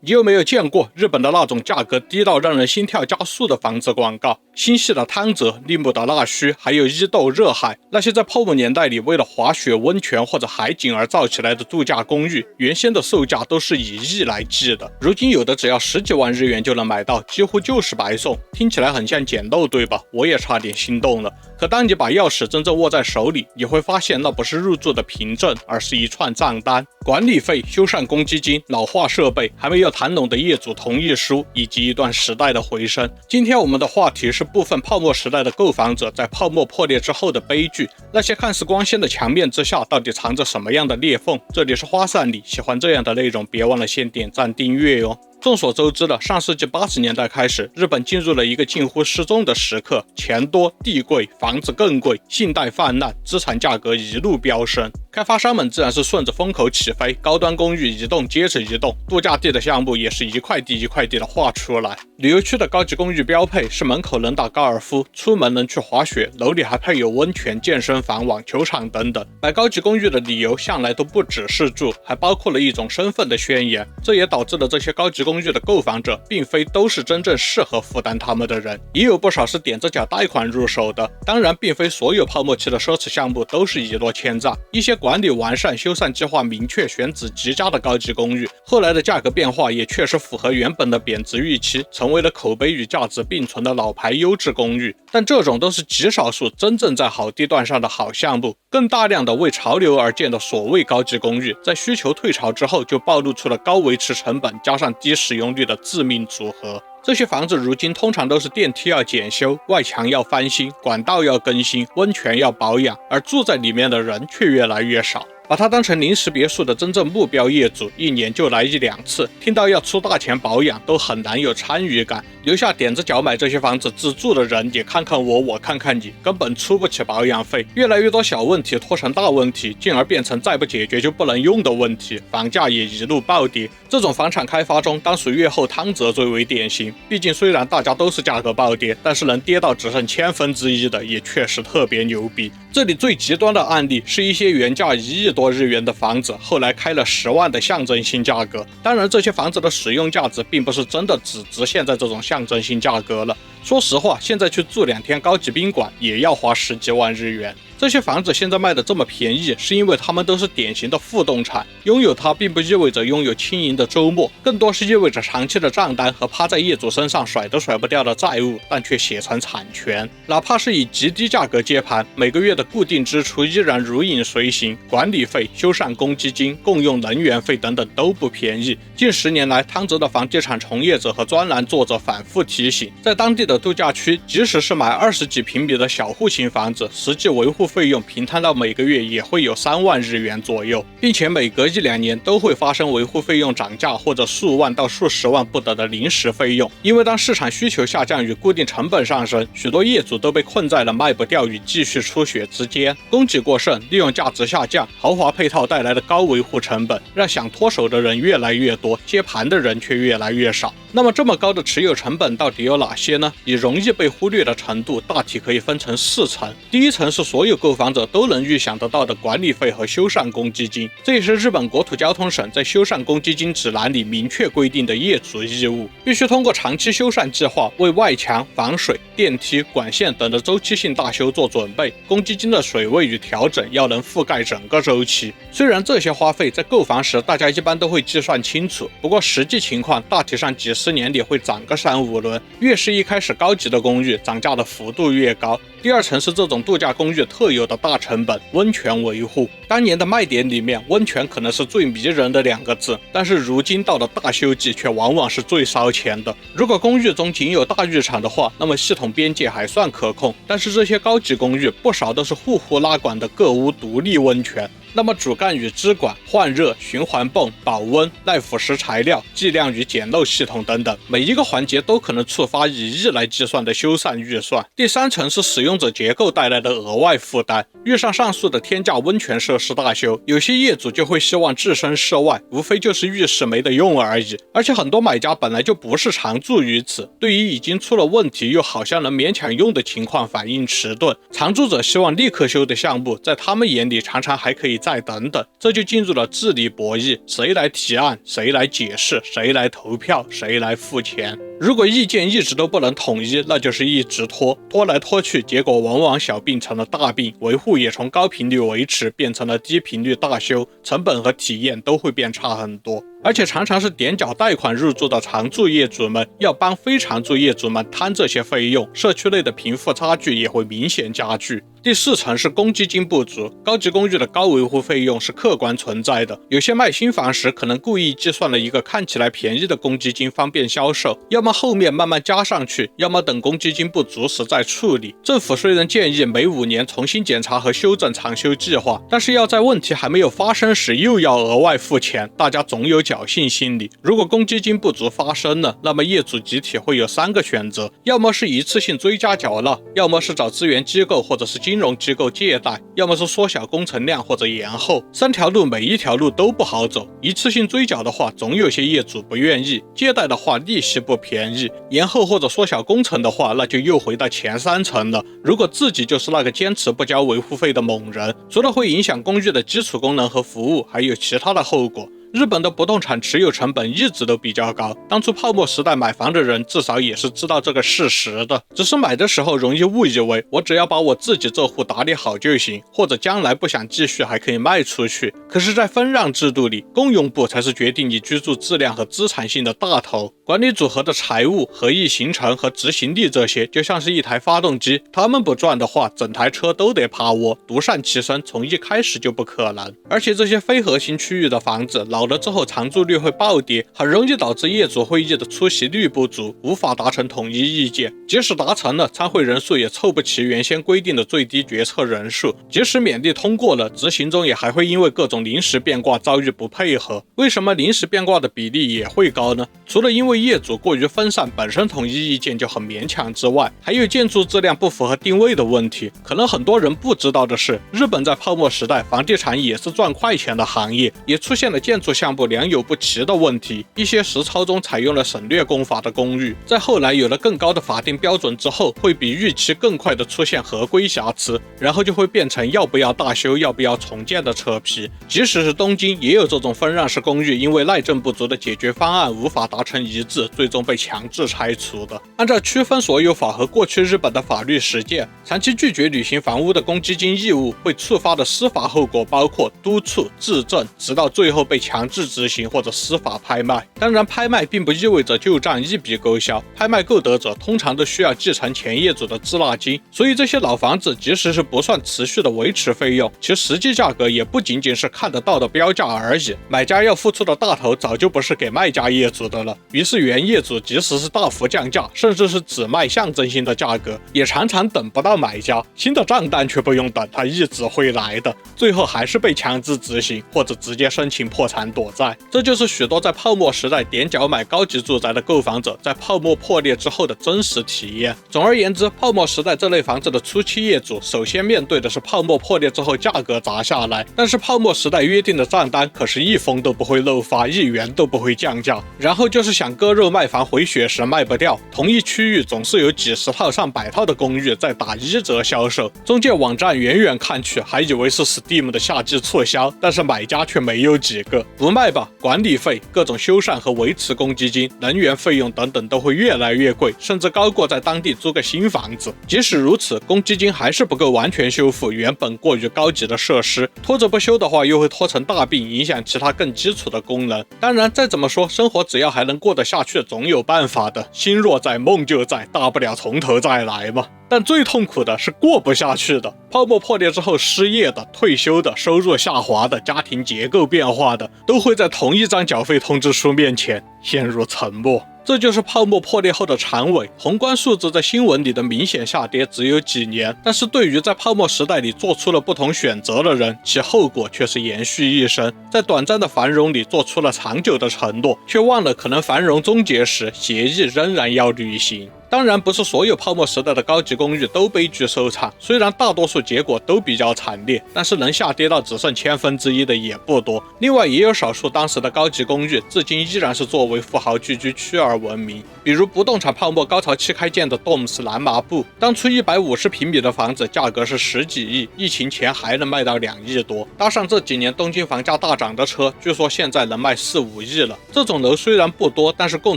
你有没有见过日本的那种价格低到让人心跳加速的房子广告？新系的汤泽、立木的纳须，还有伊豆热海，那些在泡沫年代里为了滑雪、温泉或者海景而造起来的度假公寓，原先的售价都是以亿来计的，如今有的只要10几万日元就能买到，几乎就是白送。听起来很像捡漏，对吧？我也差点心动了。可当你把钥匙真正握在手里，你会发现那不是入住的凭证，而是一串账单：管理费、修缮公积金、老化设备，还没有谈拢的业主同意书，以及一段时代的回声。今天我们的话题是部分泡沫时代的购房者在泡沫破裂之后的悲剧，那些看似光鲜的墙面之下到底藏着什么样的裂缝？这里是花散里，喜欢这样的内容别忘了先点赞订阅哦。众所周知的，上世纪80年代开始，日本进入了一个近乎失踪的时刻，钱多地贵，房子更贵，信贷泛滥，资产价格一路飙升。开发商们自然是顺着风口起飞，高端公寓一栋接着一栋，度假地的项目也是一块地一块地的画出来。旅游区的高级公寓标配是门口能打高尔夫，出门能去滑雪，楼里还配有温泉、健身房、网球场等等。买高级公寓的理由向来都不只是住，还包括了一种身份的宣言。这也导致了这些高级公寓的购房者并非都是真正适合负担他们的人，也有不少是踮着脚贷款入手的。当然，并非所有泡沫期的奢侈项目都是一落千丈，一些管理完善、修缮计划明确、选址极佳的高级公寓，后来的价格变化也确实符合原本的贬值预期，成为了口碑与价值并存的老牌优质公寓。但这种都是极少数真正在好地段上的好项目，更大量的为潮流而建的所谓高级公寓，在需求退潮之后就暴露出了高维持成本加上低使用率的致命组合。这些房子如今通常都是电梯要检修，外墙要翻新，管道要更新，温泉要保养，而住在里面的人却越来越少。把它当成临时别墅的真正目标业主，一年就来1-2次，听到要出大钱保养，都很难有参与感。留下踮着脚买这些房子自住的人，也看看我，我看看你，根本出不起保养费。越来越多小问题拖成大问题，进而变成再不解决就不能用的问题，房价也一路暴跌。这种房产开发中，当属越后汤泽最为典型。毕竟虽然大家都是价格暴跌，但是能跌到只剩1/1000的，也确实特别牛逼。这里最极端的案例是一些原价1亿多日元的房子，后来开了10万的象征性价格。当然，这些房子的使用价值并不是真的只值现在这种象征性价格了。说实话，现在去住2天高级宾馆也要花10几万日元。这些房子现在卖的这么便宜，是因为它们都是典型的负动产，拥有它并不意味着拥有轻盈的周末，更多是意味着长期的账单和趴在业主身上甩都甩不掉的债务，但却写成产权。哪怕是以极低价格接盘，每个月的固定支出依然如影随形，管理费、修缮公积金、共用能源费等等都不便宜。近10年来，汤泽的房地产从业者和专栏作者反复提醒，在当地的度假区，即使是买20几平米的小户型房子，实际维护费用平摊到每个月也会有3万日元左右，并且每隔1-2年都会发生维护费用涨价或者数万到数十万不等的临时费用。因为当市场需求下降与固定成本上升，许多业主都被困在了卖不掉与继续出血之间，供给过剩，利用价值下降，豪华配套带来的高维护成本，让想脱手的人越来越多，接盘的人却越来越少。那么这么高的持有成本到底有哪些呢？以容易被忽略的程度大体可以分成4层。第一层是所有购房者都能预想得到的管理费和修缮公积金，这也是日本国土交通省在修缮公积金指南里明确规定的业主义务，必须通过长期修缮计划为外墙、防水、电梯、管线等的周期性大修做准备，公积金的水位与调整要能覆盖整个周期。虽然这些花费在购房时大家一般都会计算清楚，不过实际情况大体上几10年里会涨个3-5轮，越是一开始高级的公寓，涨价的幅度越高。第二层是这种度假公寓特有的大成本温泉维护。当年的卖点里面，温泉可能是最迷人的2个字，但是如今到了大修季却往往是最烧钱的。如果公寓中仅有大浴场的话，那么系统边界还算可控，但是这些高级公寓不少都是户户拉管的各屋独立温泉，那么主干与支管、换热、循环泵、保温、耐腐蚀材料、计量与检漏系统等等，每一个环节都可能触发以亿来计算的修缮预算。第3层是使用者结构带来的额外负担，遇上上述的天价温泉设施大修，有些业主就会希望置身事外，无非就是浴室没得用而已。而且很多买家本来就不是常住于此，对于已经出了问题又好像能勉强用的情况反应迟钝，常住者希望立刻修的项目，在他们眼里常常还可以债等等，这就进入了智力博弈，谁来提案，谁来解释，谁来投票，谁来付钱。如果意见一直都不能统一，那就是一直拖，拖来拖去，结果往往小病成了大病，维护也从高频率维持变成了低频率大修，成本和体验都会变差很多。而且常常是踮脚贷款入住的常住业主们要帮非常住业主们摊这些费用，社区内的贫富差距也会明显加剧。第4层是公积金不足，高级公寓的高维护费用是客观存在的，有些卖新房时可能故意计算了一个看起来便宜的公积金方便销售，要么后面慢慢加上去，要么等公积金不足时再处理。政府虽然建议每5年重新检查和修正长修计划，但是要在问题还没有发生时又要额外付钱，大家总有侥幸心理。如果公积金不足发生了，那么业主集体会有3个选择，要么是一次性追加缴纳，要么是找资源机构或者是金融机构借贷，要么是缩小工程量或者延后。3条路每一条路都不好走，一次性追缴的话，总有些业主不愿意；借贷的话，利息不便宜；延后或者缩小工程的话，那就又回到前3层了。如果自己就是那个坚持不交维护费的猛人，除了会影响公寓的基础功能和服务，还有其他的后果。日本的不动产持有成本一直都比较高，当初泡沫时代买房的人至少也是知道这个事实的，只是买的时候容易误以为我只要把我自己这户打理好就行，或者将来不想继续还可以卖出去。可是在分让制度里，公用部才是决定你居住质量和资产性的大头，管理组合的财务、合意形成和执行力这些就像是一台发动机，他们不转的话，整台车都得趴窝，独善其身从一开始就不可能。而且这些非核心区域的房子老了之后常住率会暴跌，很容易导致业主会议的出席率不足，无法达成统一意见。即使达成了，参会人数也凑不齐原先规定的最低决策人数。即使勉励通过了，执行中也还会因为各种临时变卦遭遇不配合。为什么临时变卦的比例也会高呢？除了因为业主过于分散，本身统一意见就很勉强之外，还有建筑质量不符合定位的问题。可能很多人不知道的是，日本在泡沫时代，房地产也是赚快钱的行业，也出现了建筑项目良莠不齐的问题。一些实操中采用了省略工法的公寓，在后来有了更高的法定标准之后，会比预期更快的出现合规瑕疵，然后就会变成要不要大修要不要重建的扯皮。即使是东京也有这种分让式公寓，因为耐震不足的解决方案无法达成一致，最终被强制拆除的。按照区分所有法和过去日本的法律实践，长期拒绝履行房屋的公积金义务会触发的司法后果包括督促、质证，直到最后被强制执行或者司法拍卖。当然，拍卖并不意味着旧账一笔勾销，拍卖购得者通常都需要继承前业主的滞纳金，所以这些老房子即使是不算持续的维持费用，其实际价格也不仅仅是看得到的标价而已。买家要付出的大头早就不是给卖家业主的了，于是原业主即使是大幅降价，甚至是只卖象征性的价格，也常常等不到买家，新的账单却不用等，他一直会来的，最后还是被强制执行或者直接申请破产躲债。这就是许多在泡沫时代踮脚买高级住宅的购房者在泡沫破裂之后的真实体验。总而言之，泡沫时代这类房子的初期业主首先面对的是泡沫破裂之后价格砸下来，但是泡沫时代约定的账单可是一封都不会漏发，1元都不会降价。然后就是想割肉卖房回血时卖不掉，同一区域总是有几十套上百套的公寓在打1折销售，中介网站远远看去还以为是 Steam 的夏季促销，但是买家却没有几个。不卖吧，管理费、各种修缮和维持公积金、能源费用等等都会越来越贵，甚至高过在当地租个新房子。即使如此，公积金还是不够完全修复原本过于高级的设施，拖着不修的话又会拖成大病，影响其他更基础的功能。当然再怎么说，生活只要还能过得下去，总有办法的，心若在梦就在，大不了从头再来嘛。但最痛苦的是过不下去的，泡沫破裂之后失业的、退休的、收入下滑的、家庭结构变化的，都会在同一张缴费通知书面前陷入沉默。这就是泡沫破裂后的长尾，宏观数字在新闻里的明显下跌只有几年，但是对于在泡沫时代里做出了不同选择的人，其后果却是延续一生。在短暂的繁荣里做出了长久的承诺，却忘了可能繁荣终结时，协议仍然要履行。当然，不是所有泡沫时代的高级公寓都悲剧收场，虽然大多数结果都比较惨烈，但是能下跌到只剩1/1000的也不多。另外，也有少数当时的高级公寓至今依然是作为富豪聚居区而闻名，比如不动产泡沫高潮期开建的 Doms 蓝麻布，当初150平米的房子价格是10几亿，疫情前还能卖到2亿多。搭上这几年东京房价大涨的车，据说现在能卖4、5亿了。这种楼虽然不多，但是共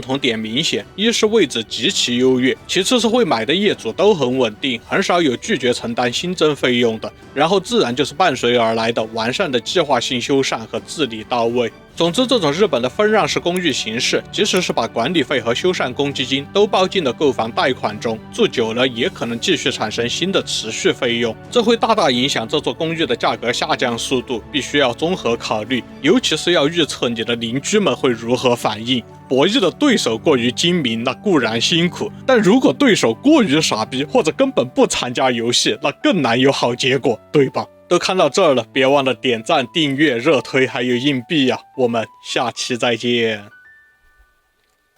同点明显：一是位置极其优越，其次是会买的业主都很稳定，很少有拒绝承担新增费用的，然后自然就是伴随而来的完善的计划性修缮和治理到位。总之，这种日本的分让式公寓形式，即使是把管理费和修缮公积金都包进了购房贷款中，住久了也可能继续产生新的持续费用，这会大大影响这座公寓的价格下降速度，必须要综合考虑，尤其是要预测你的邻居们会如何反应。博弈的对手过于精明，那固然辛苦，但如果对手过于傻逼，或者根本不参加游戏，那更难有好结果，对吧？都看到这儿了，别忘了点赞、订阅、热推还有硬币啊！我们下期再见。